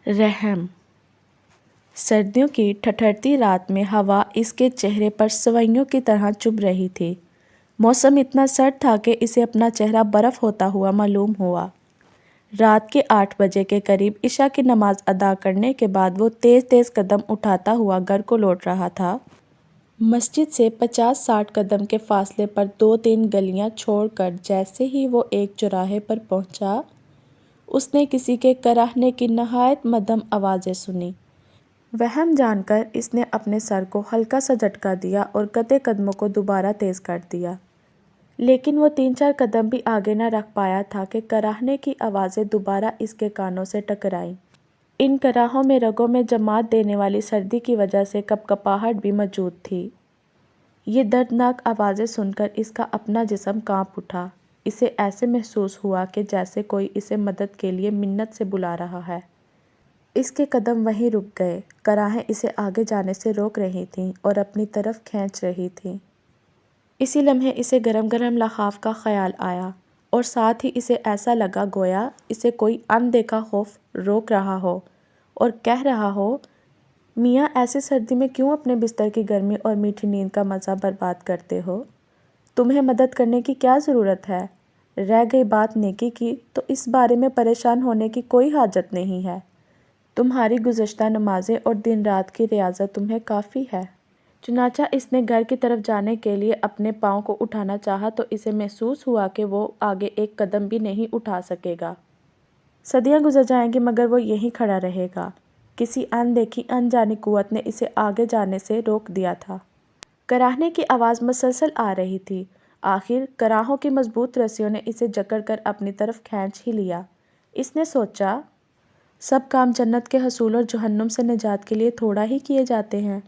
رحم۔ سردیوں کی ٹھٹھرتی رات میں ہوا اس کے چہرے پر سوئیوں کی طرح چبھ رہی تھی۔ موسم اتنا سرد تھا کہ اسے اپنا چہرہ برف ہوتا ہوا معلوم ہوا۔ رات کے 8 بجے کے قریب عشاء کی نماز ادا کرنے کے بعد وہ تیز تیز قدم اٹھاتا ہوا گھر کو لوٹ رہا تھا۔ مسجد سے 50-60 قدم کے فاصلے پر 2-3 گلیاں چھوڑ کر جیسے ہی وہ ایک چوراہے پر پہنچا، اس نے کسی کے کراہنے کی نہایت مدھم آوازیں سنیں۔ وہم جان کر اس نے اپنے سر کو ہلکا سا جھٹکا دیا اور قطع قدموں کو دوبارہ تیز کر دیا، لیکن وہ 3-4 قدم بھی آگے نہ رکھ پایا تھا کہ کراہنے کی آوازیں دوبارہ اس کے کانوں سے ٹکرائیں۔ ان کراہوں میں رگوں میں جماعت دینے والی سردی کی وجہ سے کپکپاہٹ بھی موجود تھی۔ یہ دردناک آوازیں سن کر اس کا اپنا جسم کانپ اٹھا۔ اسے ایسے محسوس ہوا کہ جیسے کوئی اسے مدد کے لیے منت سے بلا رہا ہے۔ اس کے قدم وہیں رک گئے۔ کراہیں اسے آگے جانے سے روک رہی تھیں اور اپنی طرف کھینچ رہی تھیں۔ اسی لمحے اسے گرم گرم لحاف کا خیال آیا اور ساتھ ہی اسے ایسا لگا گویا اسے کوئی اندیکھا خوف روک رہا ہو اور کہہ رہا ہو، میاں ایسی سردی میں کیوں اپنے بستر کی گرمی اور میٹھی نیند کا مزہ برباد کرتے ہو؟ تمہیں مدد کرنے کی کیا ضرورت ہے؟ رہ گئی بات نیکی کی تو اس بارے میں پریشان ہونے کی کوئی حاجت نہیں ہے۔ تمہاری گزشتہ نمازیں اور دن رات کی ریاضت تمہیں کافی ہے۔ چنانچہ اس نے گھر کی طرف جانے کے لیے اپنے پاؤں کو اٹھانا چاہا تو اسے محسوس ہوا کہ وہ آگے ایک قدم بھی نہیں اٹھا سکے گا۔ صدیاں گزر جائیں گی مگر وہ یہیں کھڑا رہے گا۔ کسی اندیکھی انجانی قوت نے اسے آگے جانے سے روک دیا تھا۔ کراہنے کی آواز مسلسل آ رہی تھی۔ آخر کراہوں کی مضبوط رسیوں نے اسے جکڑ کر اپنی طرف کھینچ ہی لیا۔ اس نے سوچا، سب کام جنت کے حصول اور جہنم سے نجات کے لیے تھوڑا ہی کیے جاتے ہیں،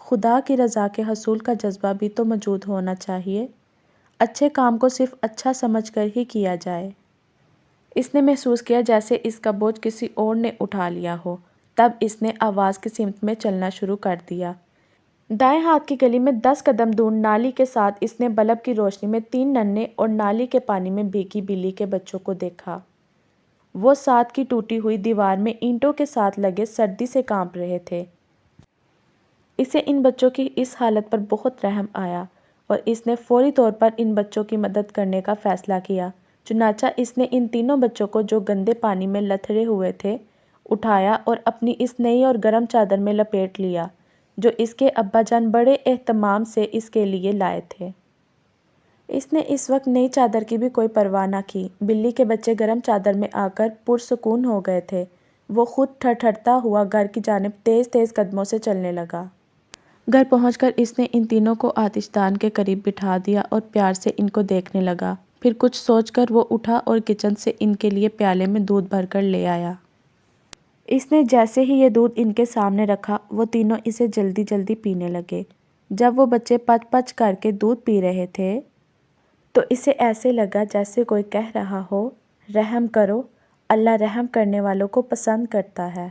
خدا کی رضا کے حصول کا جذبہ بھی تو موجود ہونا چاہیے۔ اچھے کام کو صرف اچھا سمجھ کر ہی کیا جائے۔ اس نے محسوس کیا جیسے اس کا بوجھ کسی اور نے اٹھا لیا ہو۔ تب اس نے آواز کی سمت میں چلنا شروع کر دیا۔ دائیں ہاتھ کی گلی میں 10 قدم دور نالی کے ساتھ اس نے بلب کی روشنی میں 3 ننھے اور نالی کے پانی میں بھیگی بلی کے بچوں کو دیکھا۔ وہ ساتھ کی ٹوٹی ہوئی دیوار میں اینٹوں کے ساتھ لگے سردی سے کانپ رہے تھے۔ اسے ان بچوں کی اس حالت پر بہت رحم آیا اور اس نے فوری طور پر ان بچوں کی مدد کرنے کا فیصلہ کیا۔ چنانچہ اس نے ان تینوں بچوں کو جو گندے پانی میں لتھڑے ہوئے تھے اٹھایا اور اپنی اس نئی اور گرم چادر میں لپیٹ لیا جو اس کے ابا جان بڑے اہتمام سے اس کے لیے لائے تھے۔ اس نے اس وقت نئی چادر کی بھی کوئی پرواہ نہ کی۔ بلی کے بچے گرم چادر میں آ کر پرسکون ہو گئے تھے۔ وہ خود تھرتھرتا ہوا گھر کی جانب تیز تیز قدموں سے چلنے لگا۔ گھر پہنچ کر اس نے ان تینوں کو آتش دان کے قریب بٹھا دیا اور پیار سے ان کو دیکھنے لگا۔ پھر کچھ سوچ کر وہ اٹھا اور کچن سے ان کے لیے پیالے میں دودھ بھر کر لے آیا۔ اس نے جیسے ہی یہ دودھ ان کے سامنے رکھا، وہ تینوں اسے جلدی جلدی پینے لگے۔ جب وہ بچے پچ پچ کر کے دودھ پی رہے تھے تو اسے ایسے لگا جیسے کوئی کہہ رہا ہو، رحم کرو، اللہ رحم کرنے والوں کو پسند کرتا ہے۔